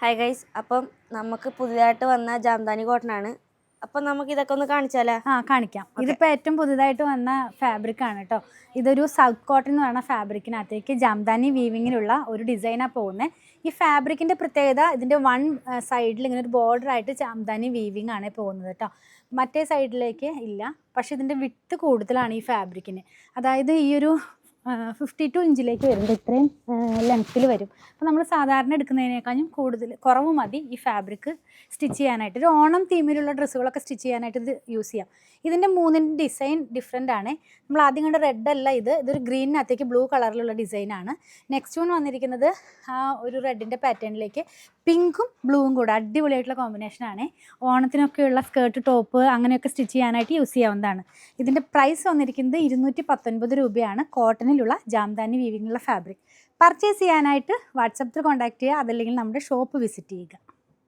Hi guys, അപ്പം നമുക്ക് പുതിയതായിട്ട് വന്ന ജാംദാനി കോട്ടൺ ആണ്. അപ്പം നമുക്ക് ഇതൊക്കെ ഒന്ന് കാണിച്ചാലേ? കാണിക്കാം. ഇതിപ്പോൾ ഏറ്റവും പുതുതായിട്ട് വന്ന ഫാബ്രിക് ആണ് കേട്ടോ. ഇതൊരു സൗത്ത് കോട്ടൺ എന്ന് പറയുന്ന ഫാബ്രിക്കിനകത്തേക്ക് ജാംദാനി വീവിങ്ങിലുള്ള ഒരു ഡിസൈനാണ് പോകുന്നത്. ഈ ഫാബ്രിക്കിൻ്റെ പ്രത്യേകത ഇതിൻ്റെ വൺ സൈഡിൽ ഇങ്ങനെ ഒരു ബോർഡറായിട്ട് ജാംദാനി വീവിങ് ആണ് പോകുന്നത് കേട്ടോ. മറ്റേ സൈഡിലേക്ക് ഇല്ല, പക്ഷേ ഇതിൻ്റെ വിട്ത് കൂടുതലാണ് ഈ ഫാബ്രിക്കിന്. അതായത് ഈ ഒരു 52 ഇഞ്ചിലേക്ക് വരുമ്പോൾ ഇത്രയും ലെങ്ത്തിൽ വരും. അപ്പോൾ നമ്മൾ സാധാരണ എടുക്കുന്നതിനേക്കാളും കുറവ് മതി ഈ ഫാബ്രിക് സ്റ്റിച്ച് ചെയ്യാനായിട്ട്. ഒരു ഓണം തീമിലുള്ള ഡ്രസ്സുകളൊക്കെ സ്റ്റിച്ച് ചെയ്യാനായിട്ട് ഇത് യൂസ് ചെയ്യാം. ഇതിൻ്റെ മൂന്നിൻ്റെ ഡിസൈൻ ഡിഫറെൻ്റ് ആണ്. നമ്മൾ ആദ്യം കണ്ട റെഡ് അല്ല, ഇതൊരു ഗ്രീനിനകത്തേക്ക് ബ്ലൂ കളറിലുള്ള ഡിസൈനാണ്. നെക്സ്റ്റ് വൺ വന്നിരിക്കുന്നത് ആ ഒരു റെഡിൻ്റെ പാറ്റേണിലേക്ക് പിങ്കും ബ്ലൂവും കൂടെ അടിപൊളിയായിട്ടുള്ള കോമ്പിനേഷനാണ്. ഓണത്തിനൊക്കെയുള്ള സ്കേർട്ട്, ടോപ്പ് അങ്ങനെയൊക്കെ സ്റ്റിച്ച് ചെയ്യാനായിട്ട് യൂസ് ചെയ്യാവുന്നതാണ്. ഇതിൻ്റെ പ്രൈസ് വന്നിരിക്കുന്നത് 219 രൂപയാണ്. കോട്ടണിലുള്ള ജാംദാനി വീവിങ്ങുള്ള ഫാബ്രിക്. പർച്ചേസ് ചെയ്യാനായിട്ട് വാട്സപ്പിൽ കോൺടാക്ട് ചെയ്യുക, അതല്ലെങ്കിൽ നമ്മുടെ ഷോപ്പ് വിസിറ്റ് ചെയ്യുക.